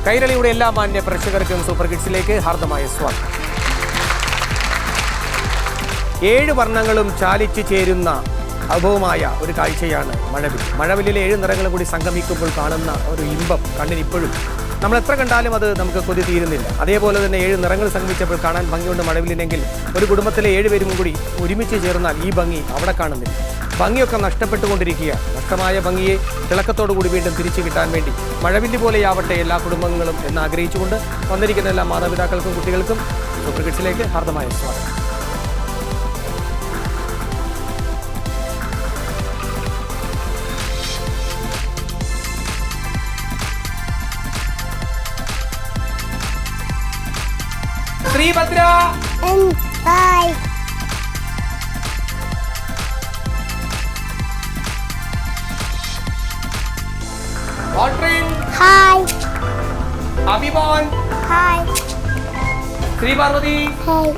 കൈരളിയുടെ എല്ലാ മാന്യ പ്രേക്ഷകർക്കും സൂപ്പർ കിഡ്സിലേക്ക് ഹാർദമായ സ്വാഗതം. 7 വർണ്ണങ്ങളും ചാലിച്ചു ചേരുന്ന അഭവമായ ഒരു കാഴ്ചയാണ് മഴവിൽ. മഴവില്ലിലെ 7 നിറങ്ങളും കൂടി സംഗമിക്കുമ്പോൾ കാണുന്ന ഒരു ഇമ്പം കണ്ണിനിപ്പോഴും നമ്മൾ എത്ര കണ്ടാലും അത് നമുക്ക് കൊതി തീരുന്നില്ല. അതേപോലെ തന്നെ 7 നിറങ്ങൾ സംഗമിച്ചപ്പോൾ കാണാൻ ഭംഗിയുണ്ട് മഴവില്ലിനെങ്കിൽ ഒരു കുടുംബത്തിലെ 7 പേരും കൂടി ഒരുമിച്ച് ചേർന്നാൽ ഈ ഭംഗി അവിടെ കാണുന്നില്ല. ഭംഗിയൊക്കെ നഷ്ടപ്പെട്ടുകൊണ്ടിരിക്കുകയാണ്. നഷ്ടമായ ഭംഗിയെ തിളക്കത്തോടു കൂടി വീണ്ടും തിരിച്ചു കിട്ടാൻ വേണ്ടി മഴവില്ല് പോലെയാവട്ടെ എല്ലാ കുടുംബങ്ങളും എന്ന് ആഗ്രഹിച്ചുകൊണ്ട് വന്നിരിക്കുന്ന എല്ലാ മാതാപിതാക്കൾക്കും കുട്ടികൾക്കും സൂപ്പർ കിഡ്സിലേക്ക് ഹാർദമായ സ്വാഗതം. Sreebhadra hi ഓട്രിൻ hi അഭിമാൻ hi Sreeparvathi hi.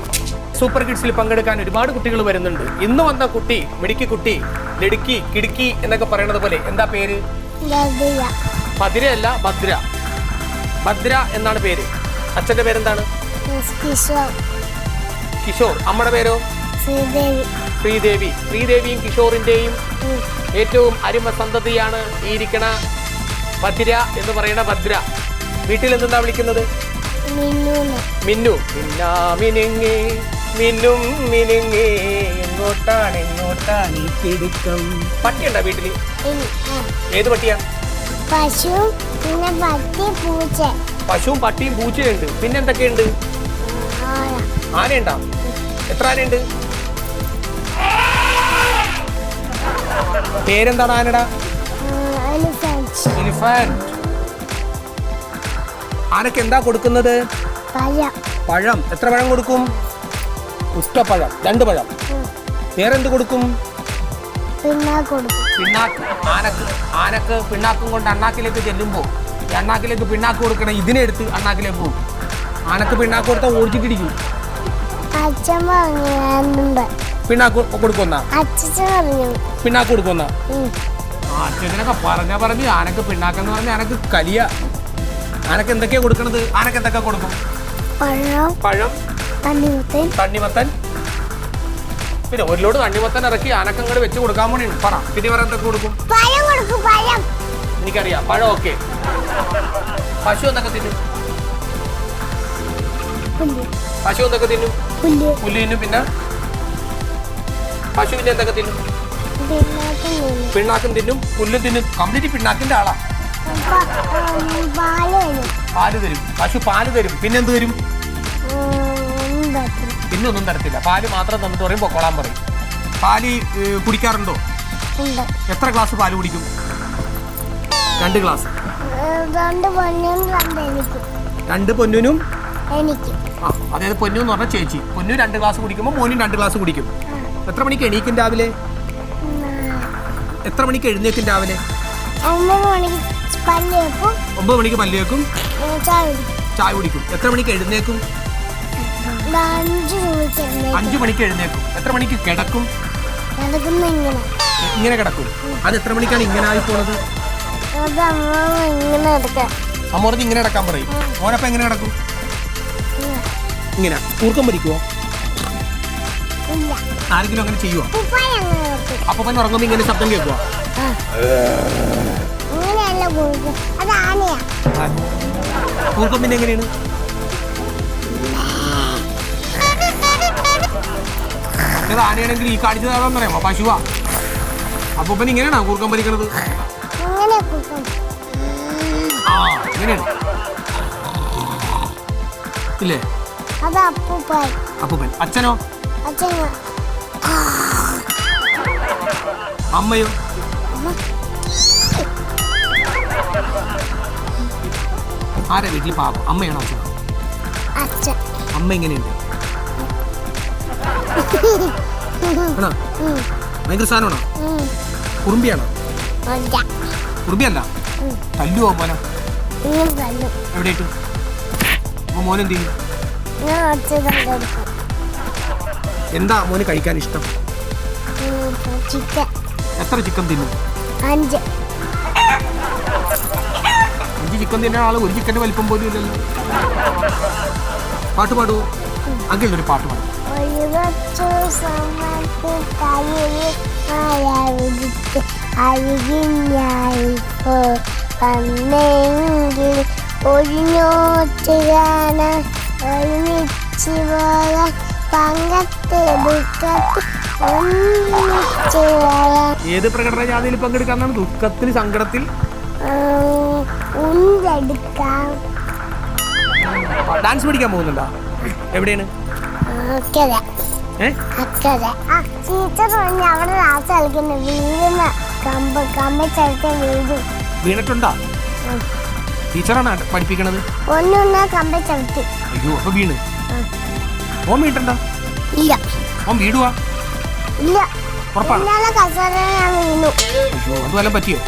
Super കിഡ്സിൽ പങ്കെടുക്കാൻ ഒരുപാട് കുട്ടികൾ വരുന്നുണ്ട്. ഇന്ന് വന്ന കുട്ടി മിടുക്കി കുട്ടി ലെടുക്കി കിടുക്കി എന്നൊക്കെ പറയുന്നത് പോലെ എന്താ പേര്? ഭദ്ര അല്ല ഭദ്ര. ഭദ്ര എന്നാണ് പേര്. അച്ഛന്റെ പേരെന്താണ്? കിഷോർ. അമ്മയുടെ പേരോ? ശ്രീദേവി. ശ്രീദേവിയും കിഷോറിന്റെയും ഏറ്റവും അരുമ സന്തതിയാണ് ഈ ഇരിക്കണ ഭദ്ര എന്ന് പറയുന്ന ഭദ്ര. വീട്ടിൽ എന്തെന്താ വിളിക്കുന്നത്? മിന്നു. മിന്നാമിനുങ്ങേ മിന്നും മിനുങ്ങേ എങ്ങോട്ടാണ് എങ്ങോട്ടാണ് കിടുക്കം. പട്ടിയുണ്ടോ വീട്ടില്? ഏത് പട്ടിയാ? പശുവും പട്ടിയും പൂച്ചയുണ്ട്. പിന്നെ എന്തൊക്കെയുണ്ട്? ആനയുണ്ടോ? എത്ര ആനയുണ്ട്? പേരെന്താണ് ആനയുടെ? എലിഫന്റ്. ആനക്ക് എന്താ കൊടുക്കുന്നത്? പഴം. എത്ര പഴം കൊടുക്കും? പുഷ്പപ്പഴം. 2 പഴം. വേറെന്ത് കൊടുക്കും? പിണ്ണാക്ക്. ആനക്ക് പിണ്ണാക്കും കൊണ്ട് അണ്ണാക്കിലേക്ക് ചെല്ലുമ്പോൾ അണ്ണാക്കിലേക്ക് പിണ്ണാക്ക് കൊടുക്കണം. ഇതിനെടുത്ത് അണ്ണാക്കിലേക്ക് പോകും. ആനക്ക് പിണ്ണാക്ക് കൊടുത്താൽ ഓടിച്ചിട്ടിരിക്കും. പിണ്ണാക്ക് കൊടുക്കുന്ന പിണ്ണാക്ക് കൊടുക്കുന്ന അച്ഛനൊക്കെ പറഞ്ഞ് ആനക്ക് പിണ്ണാക്കെന്ന് പറഞ്ഞ ആനക്ക് കലിയ. ആനക്ക് എന്തൊക്കെയാ കൊടുക്കണത്? ആനക്ക് എന്തൊക്കെ കൊടുക്കും? പഴം, തണ്ണിമത്തൻ. പിന്നെ ഒരു ലോഡ് തണ്ണിമത്തൻ ഇറക്കി ആനക്ക് അങ്ങോട്ട് വെച്ച് കൊടുക്കാൻ വേണ്ടി പറ. പിന്നെ വേറെ എന്തൊക്കെ കൊടുക്കും? എനിക്കറിയാം. പഴം. ഓക്കെ. പശു എന്തൊക്കെ തിന്നും? പശു എന്തൊക്കെ തിന്നും? പുല്ല് തിന്നും. പിന്നെ പശുവിന്റെ എന്തൊക്കെ തിന്നും? പിണ്ണാക്കും തിന്നും, പുല്ലും തിന്നും. കംപ്ലീറ്റ് പിണ്ണാക്കിന്റെ ആളാ. പാല് തരും. പശു പാല് തരും. പിന്നെന്ത് തരും? പിന്നൊന്നും തരത്തില്ല. പാല് മാത്രം തന്നിട്ട് പറയും പൊക്കോളാൻ പറയും. പാല് കുടിക്കാറുണ്ടോ? എത്ര ഗ്ലാസ് പാല് കുടിക്കും? 2 ഗ്ലാസ്. 2 പൊന്നിനും അതായത് പൊന്നു എന്ന് പറഞ്ഞാൽ ചേച്ചി. പൊന്നു 2 ഗ്ലാസ് കുടിക്കുമ്പോൾ മോനും 2 ഗ്ലാസ് കുടിക്കും. എത്ര മണിക്ക് എണീക്കും രാവിലെ? എത്ര മണിക്ക് എഴുന്നേക്കും രാവിലെ? 9 മണിക്ക് പല്ല് വെക്കും, ചായ കുടിക്കും. എത്ര മണിക്ക് എഴുന്നേക്കും? 5 മണിക്ക് എഴുന്നേക്കും. എത്ര മണിക്ക് കിടക്കും? ഇങ്ങനെ കിടക്കും. അത് എത്ര മണിക്കാണ് ഇങ്ങനെ ആയി പോണത്? അമ്മ പറഞ്ഞ് ഇങ്ങനെ കിടക്കാൻ പറയും. മോനപ്പം എങ്ങനെ കിടക്കും? ഇങ്ങനെ ഊർക്കം ഭരിക്കുവോ? ആരെങ്കിലും അങ്ങനെ ചെയ്യുവോ? അപ്പൊ പിന്നെ ഉറങ്ങുമ്പോ ഇങ്ങനെ ശബ്ദം കേൾക്കുവോ? ഊർക്കം പിന്നെ എങ്ങനെയാണ്? മറ്റേത് ആനയാണെങ്കിൽ ഈ കാണിച്ചതാണെന്ന് പറയാമോ? പശുവാ. അപ്പൊ പിന്നെ ഇങ്ങനെയാണോ ഊർക്കം ഭരിക്കണത്? ആ ഇങ്ങനെയാണ് ഇല്ലേ? അപ്പൂപ്പൻ. അച്ഛനോ? അമ്മയോ? ആരാ വീട്ടിൽ പാപം? അമ്മയാണോ അച്ഛനോ? അമ്മ എങ്ങനെയുണ്ട്? ആണോ? ഭയങ്കര സാധനമാണോ? കുറുമ്പിയാണോ? കുറുമ്പിയല്ല. തല്ലുവോ മോനെ? എവിടെ ഇട്ടു? അപ്പൊ മോനെന്ത് ചെയ്യും? എന്താ മോന് കഴിക്കാൻ ഇഷ്ടം? ചിക്കൻ. എത്ര ചിക്കൻ തിന്നും? 5. 5 ചിക്കൻ തിന്നാൻ ആള് ഒരു ചിക്കൻ്റെ വലിപ്പം പോലും ഇല്ലല്ലോ. പാട്ട് പാടുവോ? അങ്കിളിൻ്റെ ഒരു പാട്ട് പാടും. ഒരുമിച്ച് പോകാൻ ഏത് പ്രകടന ജാഥയിൽ പങ്കെടുക്കാന്നാണ്? ദുഃഖത്തിൽ, സങ്കടത്തിൽ, ഡാൻസ് പഠിക്കാൻ പോകുന്നുണ്ടോ? എവിടെയാണ്? ടീച്ചർ പറഞ്ഞ അവിടെ ഡാൻസ് കളിക്കുന്നു. വീഴുന്ന കമ്പ വീണിട്ടുണ്ടോ? ടീച്ചറാണ് പഠിപ്പിക്കണത്? ഒന്നൊന്ന് കമ്പ ചവിട്ടി. അയ്യോ, അപ്പൊ വീണ്. ഓൻ വീണിട്ടുണ്ടോ? ഇല്ല. ഓൻ വീടുവാ? ഇല്ല. ഉറപ്പാണ്? കസേര ഞാൻ വീണു. അയ്യോ, അത് വല്ലതും പറ്റിയോ?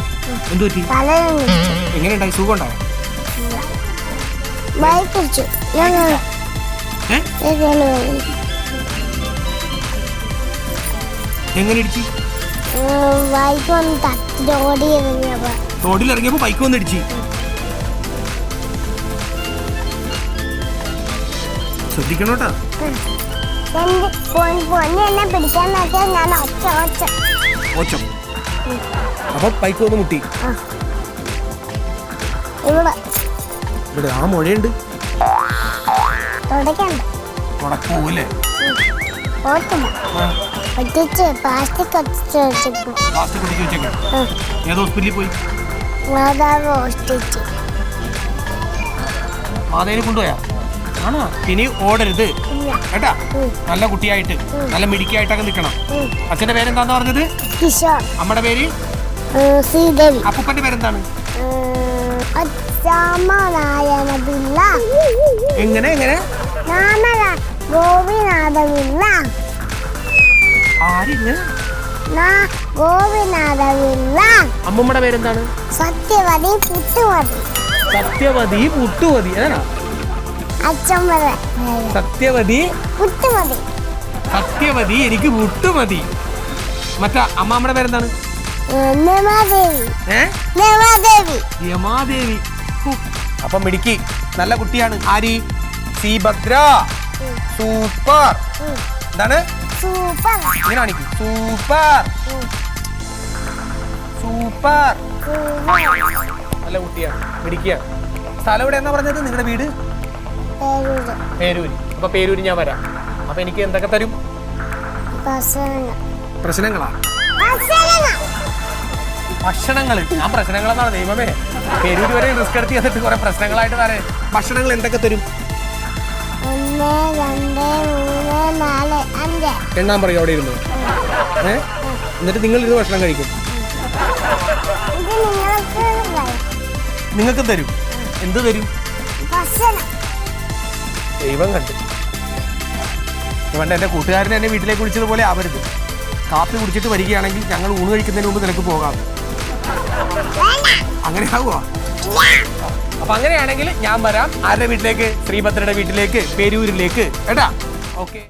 എന്ത് പറ്റി? എങ്ങനെയുണ്ടായി? സുഖം ഉണ്ടായോ? ബൈക്ക് ഇടിച്ചു. എങ്ങനെ ഇടിച്ചു? ബൈക്ക് വന്ന് തട്ടി റോഡിൽ ഇറങ്ങിയപ്പോ. റോഡിൽ ഇറങ്ങിയപ്പോ ബൈക്ക് വന്ന് ഇടിച്ചു. ശ്രദ്ധിക്കണോട്ടാ. എന്നെ പിടിക്കാൻ നോക്കിയാൽ ഞാൻ ഓച്ചം. അപ്പൊ ബൈക്ക് വന്ന് മുട്ടി. ഇവിടെ ആ മുഴയുണ്ട്. തുടക്കണ്ട. തുടക്കൂല്ലേ? പ്ലാസ്റ്റിക് ഏത് ഹോസ്പിറ്റലിൽ പോയി? മാതേനെ കൊണ്ടുപോയാ? ആണോ? ഇനി ഓടരുത് കേട്ടാ. നല്ല കുട്ടിയായിട്ട് നല്ല മിടുക്കിയായിട്ടൊക്കെ നിൽക്കണം. അച്ഛന്റെ പേരെന്താന്ന് പറഞ്ഞത്? കിഷോർ. അമ്മയുടെ പേര്? ശ്രീദേവി. അപ്പൂപ്പന്റെ പേരെന്താണ്? രാമനാരായണപിള്ള. എങ്ങനെ എങ്ങനെ? ഗോപിനാഥപിള്ള. ആരിന്ന്? ഗോപിനാഥപിള്ള. അമ്മൂമ്മയുടെ പേരെന്താണ്? സത്യവതി പുട്ടുമതി. സത്യവതി പുട്ടുമതി. ഏതാ അച്ഛമ്മ? സത്യവതി പുട്ടുമതി. സത്യവതി എനിക്ക് പുട്ടുമതി. മറ്റാ അമ്മാമ്മയുടെ പേരെന്താണ്? യമാദേവി. അപ്പൊ മിടുക്കി നല്ല കുട്ടിയാണ്. ആരി? ശ്രീഭദ്ര. സൂപ്പർ. എന്താണ്? സൂപ്പർ. ഇങ്ങനെ കാണിക്കും. Super super. നല്ല കുട്ടിയാണ്, മിടുക്കിയാണ്. സ്ഥലം എവിടെ എന്നാ പറഞ്ഞത്? നിങ്ങളുടെ വീട്? പേരൂര്. അപ്പൊ പേരൂര് ഞാൻ വരാം. അപ്പൊ എനിക്ക് എന്തൊക്കെ തരും? പ്രശ്നങ്ങളാ? ഭക്ഷണങ്ങള്. ഞാൻ പ്രശ്നങ്ങളെന്നാണ് ദൈവമേ. പേരൂര് വരെ റിസ്ക് എടുത്ത് ചെയ്തിട്ട് കുറെ പ്രശ്നങ്ങളായിട്ട് തരാം. ഭക്ഷണങ്ങൾ എന്തൊക്കെ തരും? 1 2 3 4 5. എണ്ണാൻ പറയും അവിടെ ഇരുന്നു. എന്നിട്ട് നിങ്ങൾ ഇത് ഭക്ഷണം കഴിക്കും. നിങ്ങൾക്ക് തരും. എന്ത് തരും? ദൈവം കണ്ട്. പണ്ട് എൻ്റെ കൂട്ടുകാരനെ എന്നെ വീട്ടിലേക്ക് വിളിച്ചതുപോലെ ആവരുത്. കാപ്പി കുടിച്ചിട്ട് വരികയാണെങ്കിൽ ഞങ്ങൾ ഊണ് കഴിക്കുന്നതിന് മുമ്പ് നിനക്ക് പോകാം. അങ്ങനെ ആവുമോ? അപ്പൊ അങ്ങനെയാണെങ്കിൽ ഞാൻ വരാം. ആരുടെ വീട്ടിലേക്ക്? ശ്രീഭദ്രയുടെ വീട്ടിലേക്ക്, പേരൂരിലേക്ക്. കേട്ടാ? ഓക്കെ.